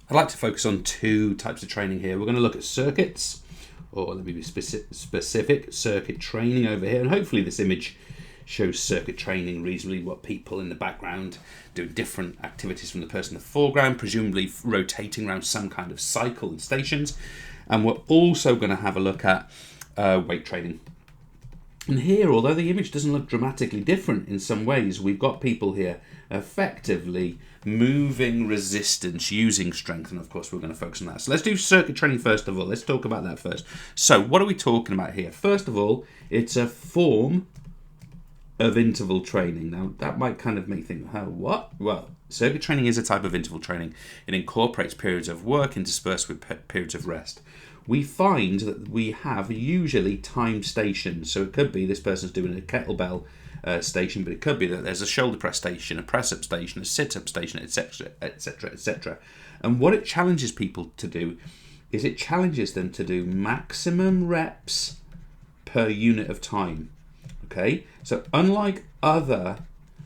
I'd like to focus on two types of training here. We're going to look at circuits, or let me be specific, circuit training over here. And hopefully this image shows circuit training reasonably, what people in the background doing different activities from the person in the foreground, presumably rotating around some kind of cycle and stations. And we're also going to have a look at weight training. And here, although the image doesn't look dramatically different in some ways, we've got people here effectively moving resistance using strength, and of course we're going to focus on that. So let's do circuit training first of all. Let's talk about that first. So what are we talking about here? First of all, it's a form of interval training. Now that might kind of make you think, oh, what? Well, circuit training is a type of interval training. It incorporates periods of work interspersed with periods of rest. We find that we have usually timed stations. So it could be this person's doing a kettlebell station, but it could be that there's a shoulder press station, a press up station, a sit up station, etc., etc., etc. And what it challenges people to do is it challenges them to do maximum reps per unit of time. Okay, so unlike other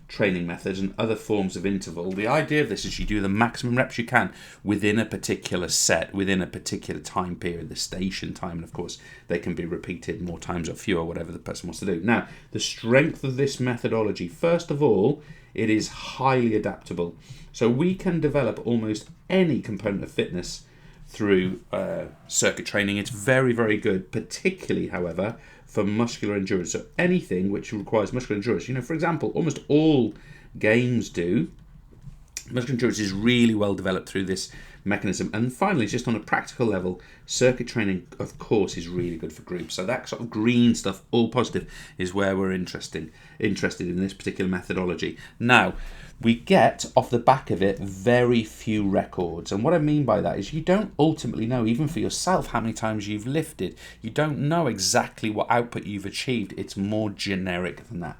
training methods and other forms of interval, the idea of this is you do the maximum reps you can within a particular set, within a particular time period, the station time, and of course they can be repeated more times or fewer, whatever the person wants to do. Now, the strength of this methodology, first of all, it is highly adaptable. So we can develop almost any component of fitness through circuit training. It's very, very good, particularly, however, for muscular endurance. So anything which requires muscular endurance, for example, almost all games do. Muscular endurance is really well developed through this mechanism. And finally, just on a practical level, circuit training, of course, is really good for groups. So that sort of green stuff, all positive, is where we're interested in this particular methodology. Now, we get, off the back of it, very few records. And what I mean by that is you don't ultimately know, even for yourself, how many times you've lifted. You don't know exactly what output you've achieved. It's more generic than that.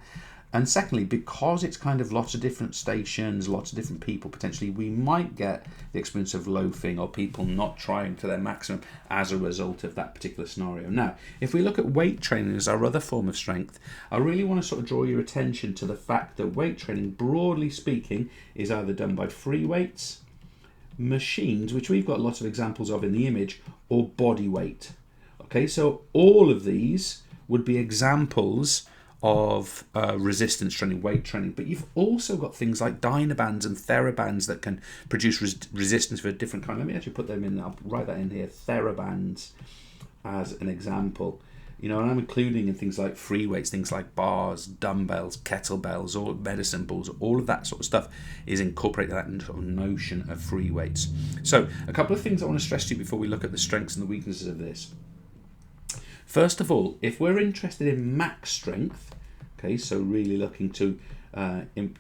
And secondly, because it's kind of lots of different stations, lots of different people, potentially, we might get the experience of loafing or people not trying to their maximum as a result of that particular scenario. Now, if we look at weight training as our other form of strength, I really want to sort of draw your attention to the fact that weight training, broadly speaking, is either done by free weights, machines, which we've got lots of examples of in the image, or body weight. Okay, so all of these would be examples of resistance training, weight training, but you've also got things like dynabands and therabands that can produce resistance for a different kind. Let me actually put them in. I'll write that in here. Therabands as an example. And I'm including in things like free weights, things like bars, dumbbells, kettlebells, or medicine balls. All of that sort of stuff is incorporated that sort of notion of free weights. So a couple of things I want to stress to you before we look at the strengths and the weaknesses of this. First of all, if we're interested in max strength, okay, so really looking to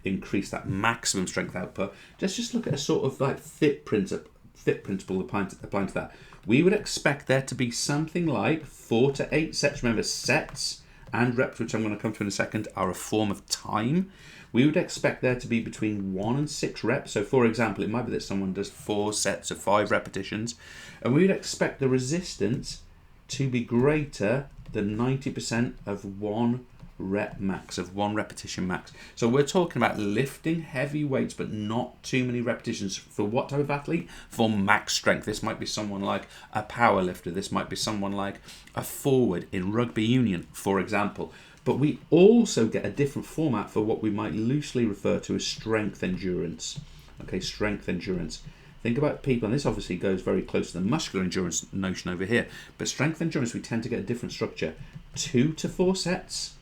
increase that maximum strength output, let's just look at a sort of like fit principle applying to that. We would expect there to be something like 4 to 8 sets. Remember, sets and reps, which I'm going to come to in a second, are a form of time. We would expect there to be between 1 and 6 reps. So, for example, it might be that someone does 4 sets of 5 repetitions, and we would expect the resistance to be greater than 90% of 1 rep max, of 1 repetition max. So we're talking about lifting heavy weights, but not too many repetitions. For what type of athlete? For max strength. This might be someone like a power lifter. This might be someone like a forward in rugby union, for example. But we also get a different format for what we might loosely refer to as strength endurance. Okay, strength endurance. Think about people, and this obviously goes very close to the muscular endurance notion over here, but strength endurance, we tend to get a different structure. 2 to 4 sets,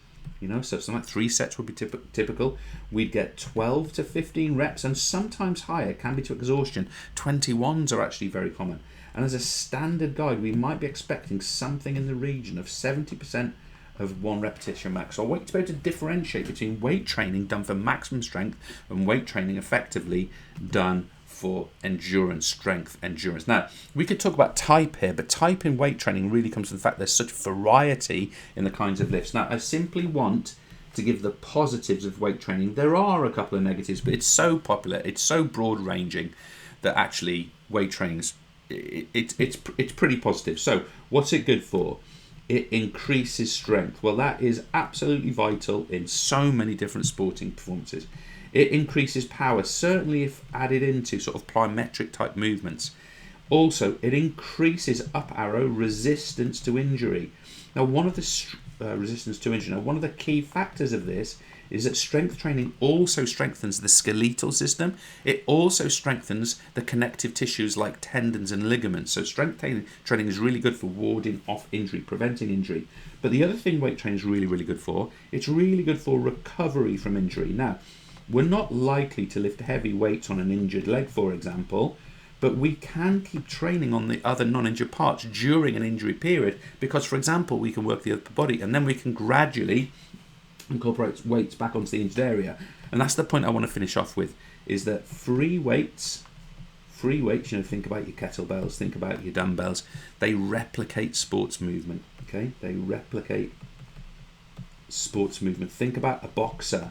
so something like 3 sets would be typical. We'd get 12 to 15 reps, and sometimes higher, can be to exhaustion. 21s are actually very common. And as a standard guide, we might be expecting something in the region of 70% of 1 repetition max. So I want you to be able to differentiate between weight training done for maximum strength and weight training effectively done for endurance, strength, endurance. Now, we could talk about type here, but type in weight training really comes from the fact there's such variety in the kinds of lifts. Now, I simply want to give the positives of weight training. There are a couple of negatives, but it's so popular, it's so broad-ranging that actually weight training it's pretty positive. So, what's it good for? It increases strength. Well, that is absolutely vital in so many different sporting performances. It increases power, certainly if added into sort of plyometric type movements. Also, it increases up arrow resistance to injury. Now, one of the key factors of this is that strength training also strengthens the skeletal system. It also strengthens the connective tissues like tendons and ligaments. So strength training is really good for warding off injury, preventing injury. But the other thing weight training is really, really good for, it's really good for recovery from injury. Now, we're not likely to lift heavy weights on an injured leg, for example, but we can keep training on the other non-injured parts during an injury period because, for example, we can work the upper body and then we can gradually incorporate weights back onto the injured area. And that's the point I want to finish off with, is that free weights, think about your kettlebells, think about your dumbbells, they replicate sports movement, okay? They replicate sports movement. Think about a boxer,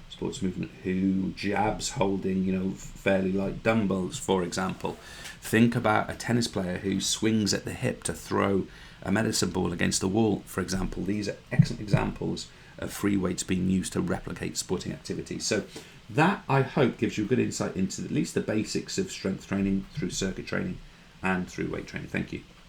sports movement, who jabs holding, fairly light dumbbells, for example. Think about a tennis player who swings at the hip to throw a medicine ball against the wall, for example. These are excellent examples of free weights being used to replicate sporting activities. So that, I hope, gives you a good insight into at least the basics of strength training through circuit training and through weight training. Thank you.